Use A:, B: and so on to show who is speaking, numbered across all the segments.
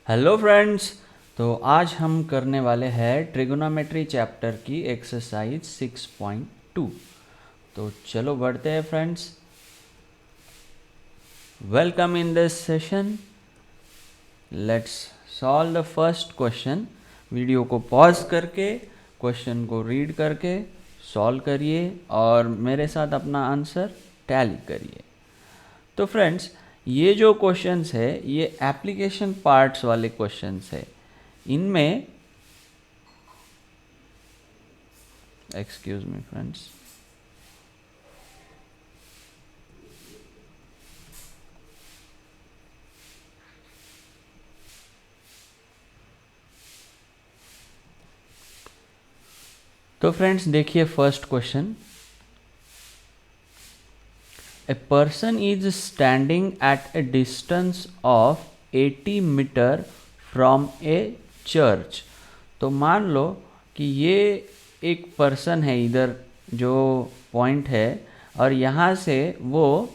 A: Hello friends. तो आज हम करने वाले हैं ट्रिगोनोमेट्री चैप्टर की एक्सरसाइज 6.2। तो चलो बढ़ते हैं friends. Welcome in this session. Let's solve the first question. Video को पॉज करके क्वेश्चन को रीड करके सॉल्व करिए और मेरे साथ अपना आंसर टैली करिए। तो फ्रेंड्स, ये जो क्वेश्चंस है ये एप्लीकेशन पार्ट्स वाले क्वेश्चंस है। इनमें एक्सक्यूज मी फ्रेंड्स, तो फ्रेंड्स देखिए first question. A person is standing at a distance of 80 metre from a church. तो मान लो कि ये एक पर्सन है, इधर जो पॉइंट है, और यहाँ से वो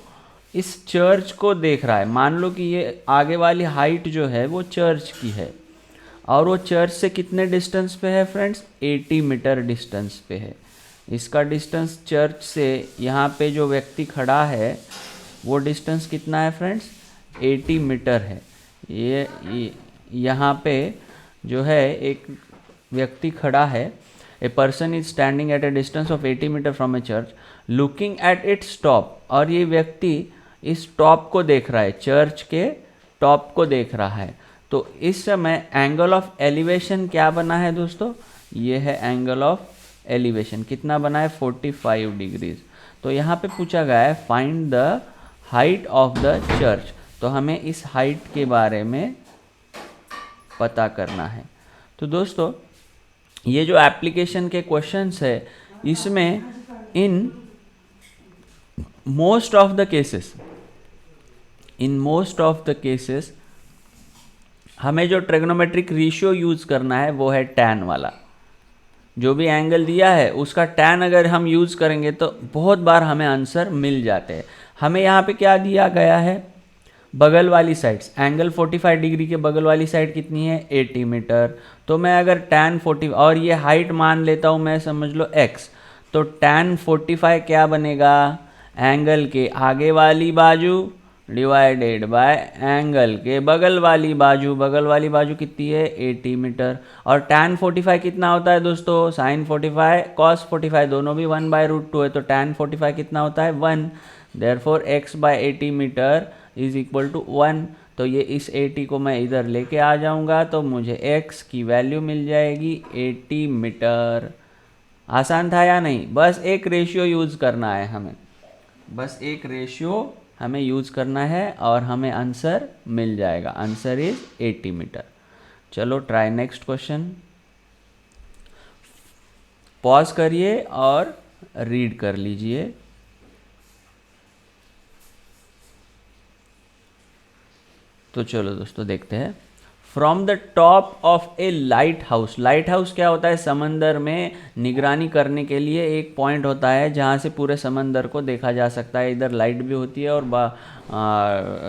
A: इस चर्च को देख रहा है। मान लो कि ये आगे वाली हाइट जो है वो चर्च की है, और वो चर्च से कितने डिस्टेंस पे है फ्रेंड्स? 80 मीटर डिस्टेंस पे है। इसका डिस्टेंस चर्च से यहाँ पे जो व्यक्ति खड़ा है वो डिस्टेंस कितना है फ्रेंड्स? 80 मीटर है। ये यहाँ पे जो है एक व्यक्ति खड़ा है। A person is standing at a distance of 80 metre from a church looking at its top. और ये व्यक्ति इस टॉप को देख रहा है, चर्च के टॉप को देख रहा है। तो इस समय एंगल ऑफ एलिवेशन क्या बना है दोस्तों? ये है एंगल ऑफ एलिवेशन। कितना बना है? 45 डिग्रीज। तो यहाँ पे पूछा गया है find the height of the church. तो हमें इस हाइट के बारे में पता करना है। तो दोस्तों, ये जो एप्लीकेशन के क्वेश्चंस है इसमें in most of the cases हमें जो ट्रिग्नोमेट्रिक रेशियो यूज करना है वो है टैन वाला। जो भी एंगल दिया है उसका टैन अगर हम यूज करेंगे तो बहुत बार हमें आंसर मिल जाते हैं। हमें यहाँ पे क्या दिया गया है? बगल वाली साइड्स, एंगल 45 डिग्री के बगल वाली साइड कितनी है? 80 मीटर। तो मैं अगर टैन 40 और ये हाइट मान लेता हूँ मैं, समझ लो x, तो टैन 45 क्या बनेगा? एंगल के आगे वाली बाजू डिवाइडेड बाय एंगल के बगल वाली बाजू। बगल वाली बाजू कितनी है? 80 मीटर। और tan 45 कितना होता है दोस्तों? sin 45 cos 45 दोनों भी 1/√2 है, तो tan 45 कितना होता है? 1। Therefore x by 80 metre is equal to 1। तो ये इस 80 को मैं इधर लेके आ जाऊंगा तो मुझे x की वैल्यू मिल जाएगी 80 मीटर। आसान था या नहीं? बस एक रेशियो यूज करना है हमें, बस एक रेशियो हमें यूज करना है और हमें आंसर मिल जाएगा। Answer is 80 metre. चलो ट्राई नेक्स्ट क्वेश्चन। पॉज करिए और रीड कर लीजिए। तो चलो दोस्तों देखते हैं। From the top of a light house. Light house क्या होता है? समंदर में निगरानी करने के लिए एक पॉइंट होता है जहाँ से पूरे समंदर को देखा जा सकता है। इधर लाइट भी होती है और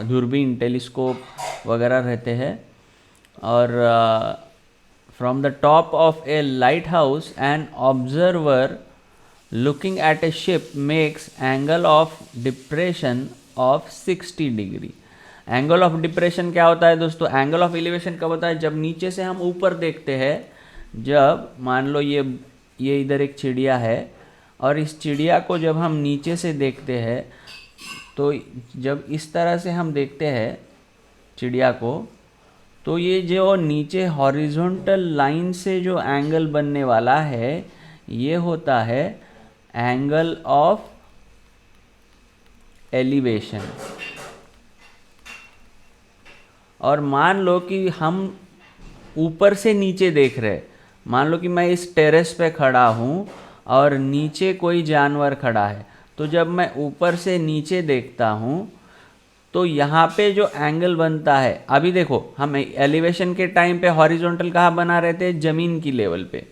A: दूरबीन, टेलीस्कोप वगैरह रहते हैं। और from the top of a light house an observer looking at A ship makes angle of depression of 60 degree. Angle of depression क्या होता है दोस्तों? एंगल ऑफ एलिवेशन कब होता है? जब नीचे से हम ऊपर देखते हैं। जब मान लो ये इधर एक चिड़िया है और इस चिड़िया को जब हम नीचे से देखते हैं, तो जब इस तरह से हम देखते हैं चिड़िया को, तो ये जो नीचे हॉरिजॉन्टल लाइन से जो एंगल बनने वाला है ये होता है एंगल ऑफ एलिवेशन। और मान लो कि हम ऊपर से नीचे देख रहे, मान लो कि मैं इस टेरेस पे खड़ा हूँ और नीचे कोई जानवर खड़ा है, तो जब मैं ऊपर से नीचे देखता हूँ तो यहाँ पे जो एंगल बनता है, अभी देखो हम एलिवेशन के टाइम पे हॉरिजॉन्टल कहाँ बना रहे थे? ज़मीन की लेवल पे।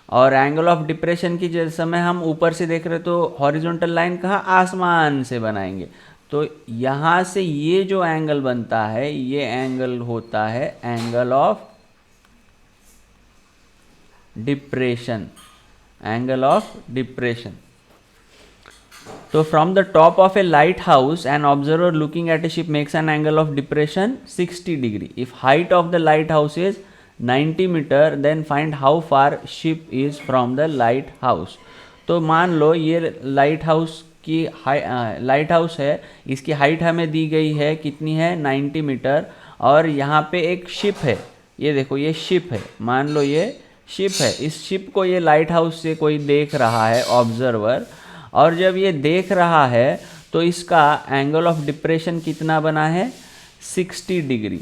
A: और एंगल ऑफ डिप्रेशन की जिस समय हम ऊपर से देख रहे तो हॉरिजॉन्टल लाइन कहाँ? आसमान से बनाएंगे। तो यहाँ से ये जो एंगल बनता है ये एंगल होता है angle of depression, angle of depression. So from the top of a lighthouse, an observer looking at a ship makes an angle of depression 60 degree. If height of the lighthouse is 90 meter, then find how far ship is from the lighthouse. तो मान लो ये light house की light house है, इसकी height हमें दी गई है कितनी है 90 मीटर, और यहाँ पे एक शिप है, ये देखो ये शिप है, मान लो ये शिप है, इस शिप को ये लाइट हाउस से कोई देख रहा है ऑब्जर्वर, और जब ये देख रहा है तो इसका एंगल ऑफ डिप्रेशन कितना बना है 60 डिग्री।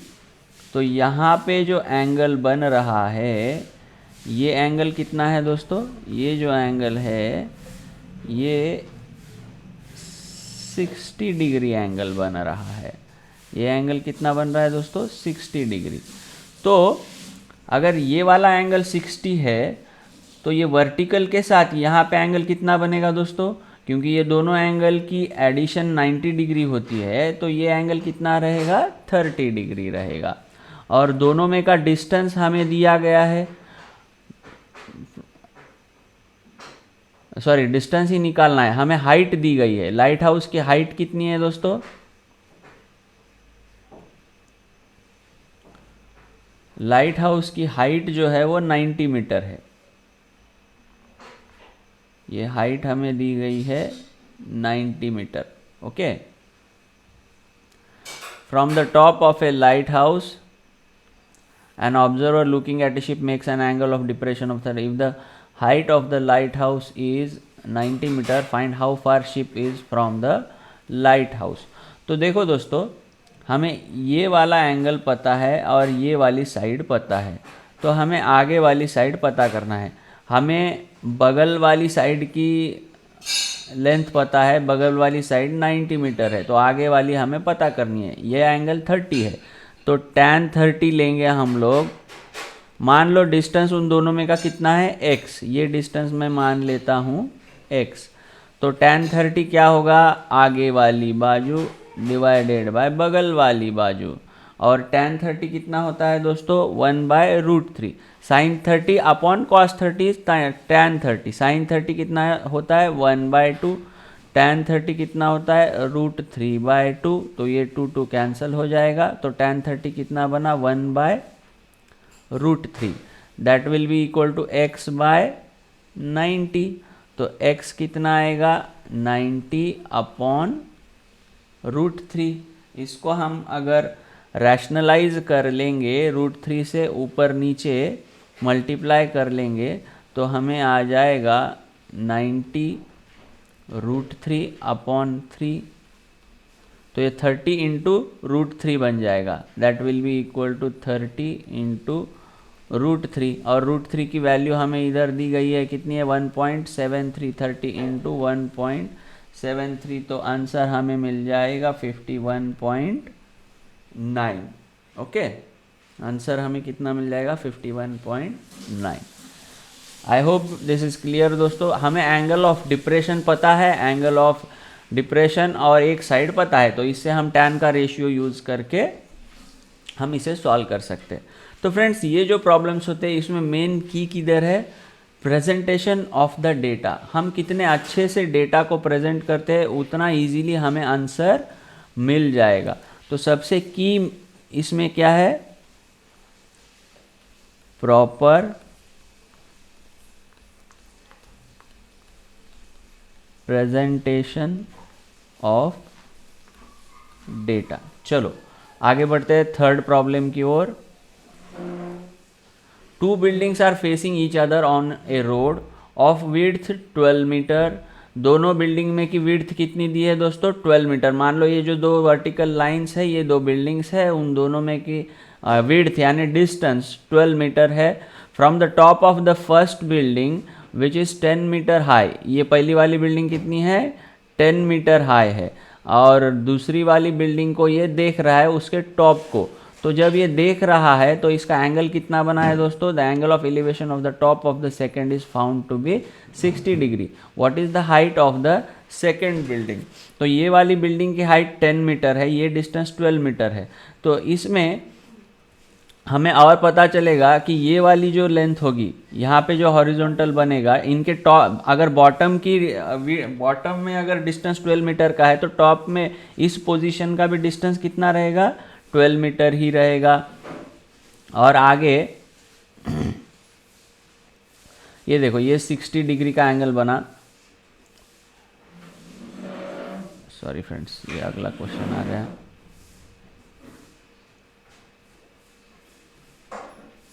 A: तो यहाँ पे जो एंगल बन रहा है ये एंगल कितना है दोस्तों, ये जो एंगल है ये 60 डिग्री एंगल बन रहा है। ये एंगल कितना बन रहा है दोस्तों 60 डिग्री। तो अगर ये वाला एंगल 60 है तो ये वर्टिकल के साथ यहाँ पे एंगल कितना बनेगा दोस्तों, क्योंकि ये दोनों एंगल की एडिशन 90 डिग्री होती है, तो ये एंगल कितना रहेगा 30 डिग्री रहेगा। और दोनों में का डिस्टेंस हमें दिया गया है, सॉरी डिस्टेंस ही निकालना है, हमें हाइट दी गई है। लाइट हाउस की हाइट कितनी है दोस्तों, लाइट हाउस की हाइट जो है वो 90 मीटर है। ये हाइट हमें दी गई है 90 metre. Okay, from the top of a lighthouse an observer looking at a ship makes an angle of depression of 30. If the height of the lighthouse is 90 meter, find how far ship is from the lighthouse. तो देखो दोस्तों, हमें ये वाला angle पता है और ये वाली साइड पता है, तो हमें आगे वाली साइड पता करना है। हमें बगल वाली साइड की लेंथ पता है, बगल वाली साइड 90 मीटर है, तो आगे वाली हमें पता करनी है। ये एंगल 30 है, तो tan 30 लेंगे हम लोग। मान लो डिस्टेंस उन दोनों में का कितना है x, ये डिस्टेंस मैं मान लेता हूँ x। तो tan 30 क्या होगा, आगे वाली बाजू डिवाइडेड बाय बगल वाली बाजू, और tan 30 कितना होता है दोस्तों 1/√3। sin 30 upon cos 30 tan 30, sin 30 कितना होता है 1/2, tan 30 कितना होता है √3/2, तो ये 2 कैंसिल हो जाएगा, तो tan 30 कितना बना 1/√3, that will be equal to x/90। तो x कितना आएगा 90 अपॉन √3। इसको हम अगर रैशनलाइज कर लेंगे, √3 से ऊपर नीचे मल्टीप्लाई कर लेंगे, तो हमें आ जाएगा 90 √3 अपॉन 3, तो ये 30 इंटू √3 बन जाएगा, that will be equal to 30 into √3, और √3 की वैल्यू हमें इधर दी गई है कितनी है 1.73, 30 इंटू 1.73, तो आंसर हमें मिल जाएगा 51.9। ओके, आंसर हमें कितना मिल जाएगा 51.9। आई होप दिस इज क्लियर दोस्तों। हमें एंगल ऑफ डिप्रेशन पता है, एंगल ऑफ डिप्रेशन और एक साइड पता है, तो इससे हम tan का रेशियो यूज़ करके हम इसे सॉल्व कर सकते हैं। तो फ्रेंड्स, ये जो प्रॉब्लम्स होते हैं इसमें मेन की किधर है, प्रेजेंटेशन ऑफ द डेटा। हम कितने अच्छे से डेटा को प्रेजेंट करते हैं उतना इजीली हमें आंसर मिल जाएगा। तो सबसे की इसमें क्या है, प्रॉपर प्रेजेंटेशन ऑफ डेटा। चलो आगे बढ़ते हैं थर्ड प्रॉब्लम की ओर। Two buildings are facing each other on a road of width 12 metre. दोनों बिल्डिंग में की विड्थ कितनी दी है दोस्तों 12 मीटर। मान लो ये जो दो वर्टिकल लाइंस है ये दो बिल्डिंग्स है, उन दोनों में की विड्थ यानी डिस्टेंस 12 मीटर है। From the top of the first building which is 10 metre high. ये पहली वाली बिल्डिंग कितनी है 10 मीटर हाई है, और दूसरी वाली बिल्डिंग को ये देख रहा है उसके टॉप को, तो जब ये देख रहा है तो इसका एंगल कितना बना है दोस्तों? The angle of elevation of the top of the second is found to be 60 degree. What is the height of the second building? तो ये वाली बिल्डिंग की हाइट 10 मीटर है, ये डिस्टेंस 12 मीटर है। तो इसमें हमें और पता चलेगा कि ये वाली जो लेंथ होगी, यहाँ पे जो हॉरिजॉन्टल बनेगा, इनके टॉप अगर बॉटम में अगर डिस्टेंस 12 मीटर का है तो टॉप में इस पोजीशन का भी डिस्टेंस कितना रहेगा? 12 मीटर ही रहेगा। और आगे ये देखो, ये 60 डिग्री का एंगल बना। सॉरी फ्रेंड्स, ये अगला क्वेश्चन आ गया।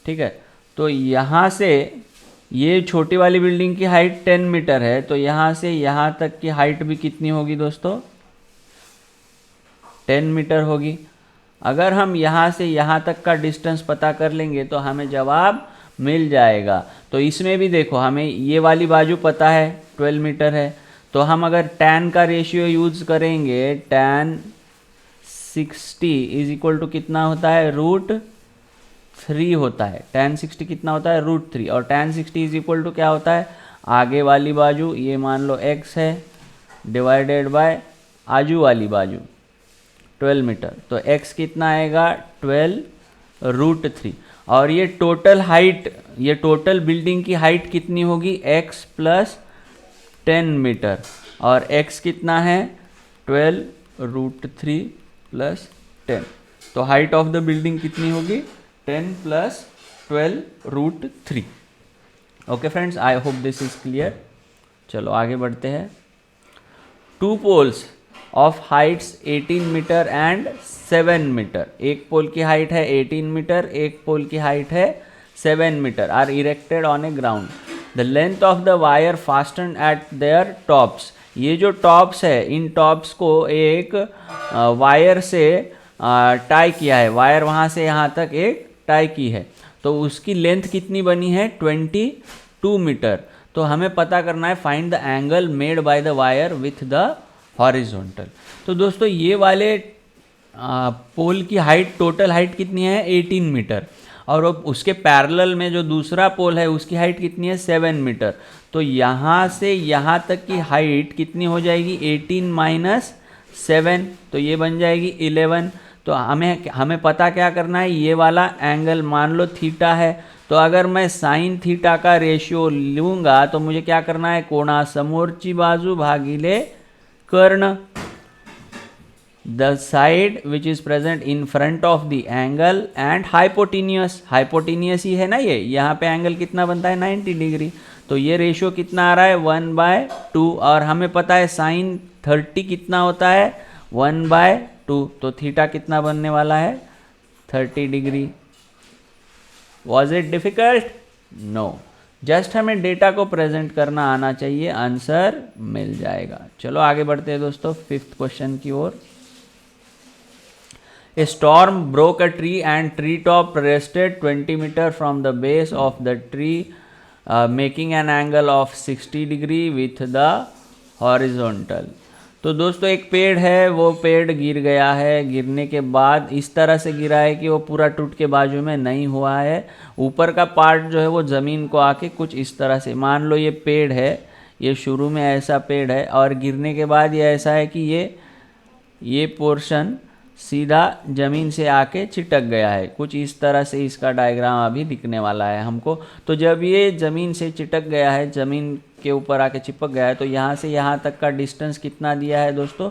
A: ठीक है, तो यहाँ से ये छोटी वाली बिल्डिंग की हाइट 10 मीटर है, तो यहाँ से यहाँ तक की हाइट भी कितनी होगी दोस्तों? 10 मीटर होगी। अगर हम यहाँ से यहाँ तक का डिस्टेंस पता कर लेंगे तो हमें जवाब मिल जाएगा। तो इसमें भी देखो, हमें ये वाली बाजू पता है 12 मीटर है, तो हम अगर tan का रेशियो यूज करेंगे, tan 60 इज इक्वल टू कितना होता है? √3 होता है। tan 60 कितना होता है? √3। और tan 60 इज इक्वल टू क्या होता है? आगे वाली बाजू ये मान लो x है, डिवाइडेड बाय आजू वाली बाजू 12 मीटर। तो x कितना आएगा? 12 √3। और ये टोटल हाइट, ये टोटल बिल्डिंग की हाइट कितनी होगी? x plus 10 metre. और x कितना है? 12 √3 प्लस 10। तो हाइट ऑफ द बिल्डिंग कितनी होगी? 10 plus 12 √3। Okay friends, I hope this is clear. चलो आगे बढ़ते हैं। 2 poles of heights 18 metre and 7 metre. एक पोल की हाइट है 18 मीटर, एक पोल की हाइट है 7 metre, are erected on a ground. The length of the wire fasten at their tops. ये जो टॉप्स है, इन टॉप्स को एक वायर से टाई किया है, वायर वहाँ से यहाँ तक एक टाई की है, तो उसकी लेंथ कितनी बनी है? 22 मीटर। तो हमें पता करना है find the angle made by the wire with the horizontal. तो दोस्तों ये वाले पोल की हाइट, टोटल हाइट कितनी है? 18 मीटर। और उसके पैरेलल में जो दूसरा पोल है उसकी हाइट कितनी है? 7 मीटर। तो यहाँ से यहाँ तक की हाइट कितनी हो जाएगी? 18 माइनस 7, तो ये बन जाएगी 11। तो हमें पता क्या करना है? ये वाला एंगल मान लो थीटा है, तो अगर मैं साइन थीटा का रेशियो लूँगा तो मुझे क्या करना है? कोणा समोरची बाजू भागिले कर्ण। The side which is present in front of the angle and hypotenuse. Hypotenuse ही है ना ये, यहाँ पे एंगल कितना बनता है? 90 डिग्री। तो ये रेशियो कितना आ रहा है? 1/2। और हमें पता है साइन 30 कितना होता है? 1/2। तो थीटा कितना बनने वाला है? 30 degree. Was it difficult? No, just हमें डेटा को प्रेजेंट करना आना चाहिए, आंसर मिल जाएगा। चलो आगे बढ़ते हैं दोस्तों 5th क्वेश्चन की ओर। A storm broke a tree and tree top rested 20 meter from the base of the tree, making an angle of 60 degree with the horizontal। तो दोस्तों एक पेड़ है, वो पेड़ गिर गया है। गिरने के बाद इस तरह से गिरा है कि वो पूरा टूट के बाजू में नहीं हुआ है। ऊपर का पार्ट जो है वो ज़मीन को आके कुछ इस तरह से, मान लो ये पेड़ है, ये शुरू में ऐसा पेड़ है और गिरने के बाद ये ऐसा है कि ये पोर्शन सीधा ज़मीन से आके चिटक गया है। कुछ इस तरह से इसका डायग्राम अभी दिखने वाला है हमको। तो जब ये ज़मीन से चिटक गया है, ज़मीन के ऊपर आके चिपक गया है, तो यहाँ से यहाँ तक का डिस्टेंस कितना दिया है दोस्तों?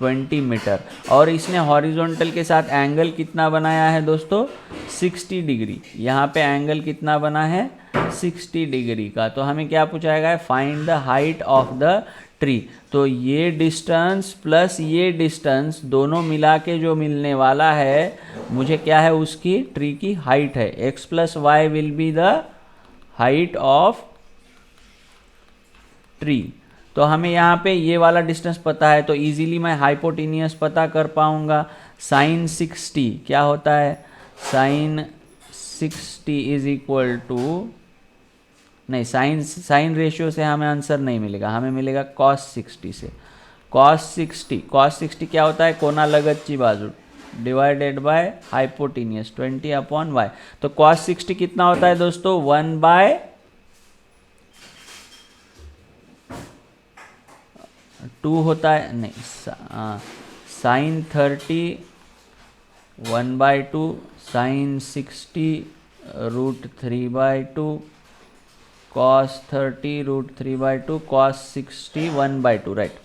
A: 20 मीटर। और इसने हॉरिजॉन्टल के साथ एंगल कितना बनाया है दोस्तों? 60 डिग्री। यहाँ पे एंगल कितना बना है? 60 डिग्री का। तो हमें क्या पूछाएगा? Find the height of the tree. तो ये डिस्टेंस प्लस ये डिस्टेंस दोनों मिला के जो मिलने वाला है, मुझे क्या है? उसकी ट्री की हाइट है। x plus y will be the height of tree. तो हमें यहाँ पे ये वाला डिस्टेंस पता है, तो इजीली मैं हाइपोटेनियस पता कर पाऊंगा। साइन 60 क्या होता है? साइन 60 इज इक्वल टू, नहीं, साइन रेशियो से हमें आंसर नहीं मिलेगा, हमें मिलेगा cos 60 से। cos 60 क्या होता है? कोना लगतची बाजू डिवाइडेड बाय हाइपोटीनियस 20 अपॉन वाई। तो कॉस 60 कितना होता है दोस्तों 1/2 होता है, नहीं sine 30 1/2 sine 60 √3/2 cos 30 √3/2 cos 60 1/2 right.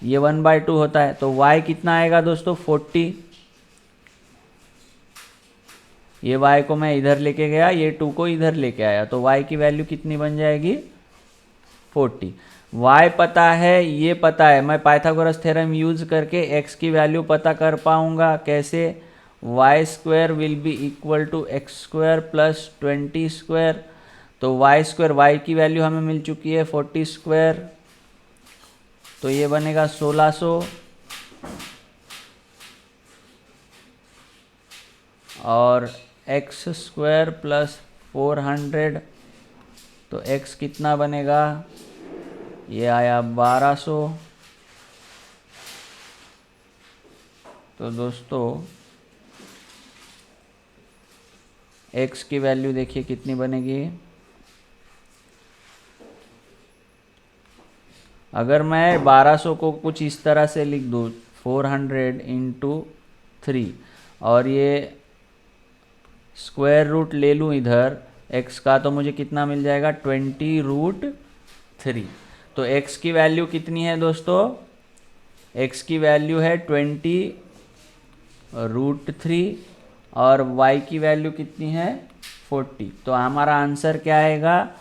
A: ये 1/2 होता है तो y कितना आएगा दोस्तों 40। ये y को मैं इधर लेके गया, ये 2 को इधर लेके आया, तो y की वैल्यू कितनी बन जाएगी 40। y पता है, ये पता है, मैं पाइथागोरस थ्योरम यूज करके x की वैल्यू पता कर पाऊंगा कैसे। y² will be equal to x² plus 20²। तो y² y की वैल्यू हमें मिल चुकी है 40², तो ये बनेगा 1600 और x² प्लस 400, तो x कितना बनेगा, ये आया 1200। तो दोस्तों x की वैल्यू देखिए कितनी बनेगी। अगर मैं 1200 को कुछ इस तरह से लिख दूँ 400 × 3 और ये स्क्वायर रूट ले लूँ इधर x का, तो मुझे कितना मिल जाएगा 20√3। तो x की वैल्यू कितनी है दोस्तों, x की वैल्यू है 20√3 और y की वैल्यू कितनी है 40। तो हमारा आंसर क्या आएगा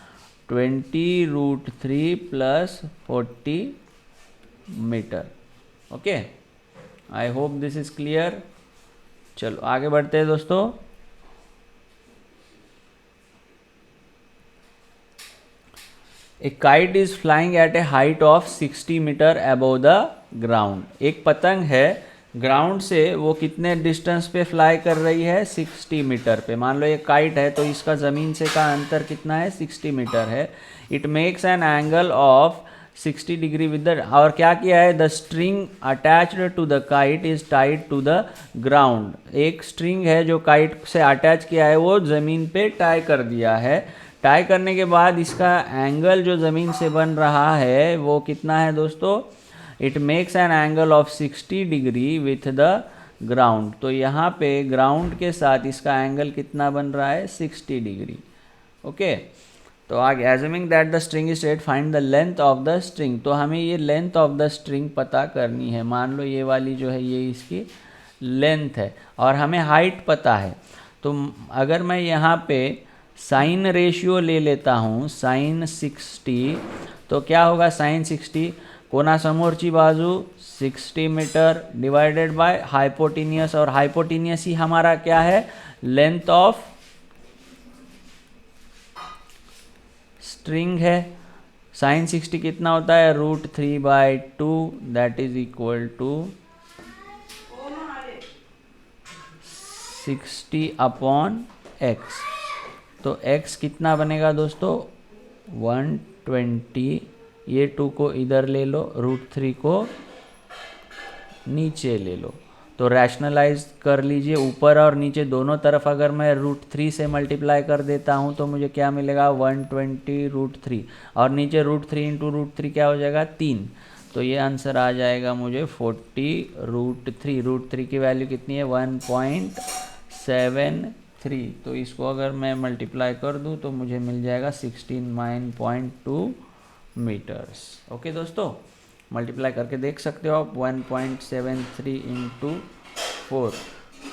A: 20√3 plus 40 metre. Okay, I hope this is clear. चलो आगे बढ़ते हैं दोस्तों। A kite is flying at a height of 60 metre above the ground. एक पतंग है, ग्राउंड से वो कितने डिस्टेंस पे फ्लाई कर रही है 60 मीटर पे। मान लो ये काइट है तो इसका ज़मीन से का अंतर कितना है 60 मीटर है। It makes an angle of 60 degree with the, और क्या किया है, the string attached to the kite is tied to the ground. एक स्ट्रिंग है जो काइट से अटैच किया है वो ज़मीन पे टाई कर दिया है। टाई करने के बाद इसका एंगल जो ज़मीन से बन रहा है वो कितना है दोस्तों, it makes an angle of 60 degree with the ground. तो यहाँ पे ग्राउंड के साथ इसका एंगल कितना बन रहा है 60 डिग्री। ओके, तो आगे assuming that the string is straight find the length of the string. तो हमें ये लेंथ ऑफ द स्ट्रिंग पता करनी है। मान लो ये वाली जो है ये इसकी लेंथ है और हमें हाइट पता है। तो अगर मैं यहाँ पे साइन रेशियो ले लेता हूँ साइन 60, तो क्या होगा साइन 60 कोणासमोरची बाजू 60 मीटर डिवाइडेड बाय हाइपोटीनियस, और हाइपोटीनियस ही हमारा क्या है लेंथ ऑफ स्ट्रिंग है। साइन 60 कितना होता है √3/2 that is equal to 60 upon x। तो x कितना बनेगा दोस्तों 120। ये 2 को इधर ले लो, √3 को नीचे ले लो, तो रैशनलाइज कर लीजिए। ऊपर और नीचे दोनों तरफ अगर मैं √3 से मल्टीप्लाई कर देता हूँ तो मुझे क्या मिलेगा 120√3, और नीचे √3 × √3 क्या हो जाएगा 3। तो ये आंसर आ जाएगा मुझे 40√3। √3 की वैल्यू कितनी है 1.73। तो इसको अगर मैं मल्टीप्लाई कर दूँ तो मुझे मिल जाएगा 69.2 मीटर्स। ओके दोस्तों, मल्टीप्लाई करके देख सकते हो आप। 1.73 × 4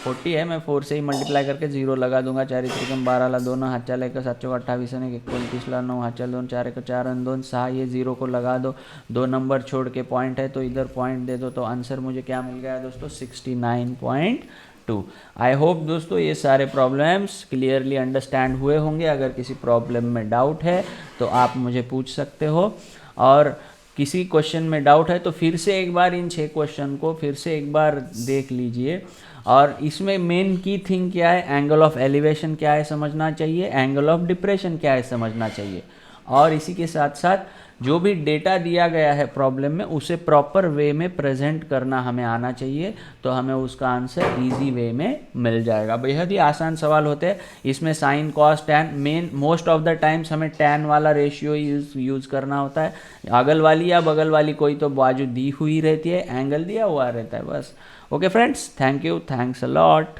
A: 40 है, मैं 4 से ही मल्टीप्लाई करके 0 लगा दूंगा। 4 त्रिकम 12 ला 2 हाथ चाल 1 7 चौक 28 1 29 ला 9 हाथ चाल 2 4 1 4 2 6, ये 0 को लगा दो। 2 नंबर छोड़ के पॉइंट है तो इधर पॉइंट दे दो। तो आंसर मुझे क्या मिल गया दोस्तों 69.2। आई होप दोस्तों ये सारे प्रॉब्लम्स क्लियरली अंडरस्टैंड हुए होंगे। अगर किसी प्रॉब्लम में डाउट है तो आप मुझे पूछ सकते हो, और किसी क्वेश्चन में डाउट है तो फिर से एक बार इन 6 क्वेश्चन को फिर से एक बार देख लीजिए। और इसमें मेन की थिंग क्या है, एंगल ऑफ एलिवेशन क्या है समझना चाहिए, एंगल ऑफ डिप्रेशन क्या है समझना चाहिए, और इसी के साथ साथ जो भी डेटा दिया गया है प्रॉब्लम में उसे प्रॉपर वे में प्रेजेंट करना हमें आना चाहिए, तो हमें उसका आंसर ईजी वे में मिल जाएगा। बेहद ही आसान सवाल होते हैं। इसमें sine cos tan, main most of the times हमें टैन वाला रेशियो यूज़ करना होता है। अगल वाली या बगल वाली कोई तो बाजू दी हुई रहती है, एंगल दिया हुआ रहता है बस। Okay friends, thank you, thanks a lot.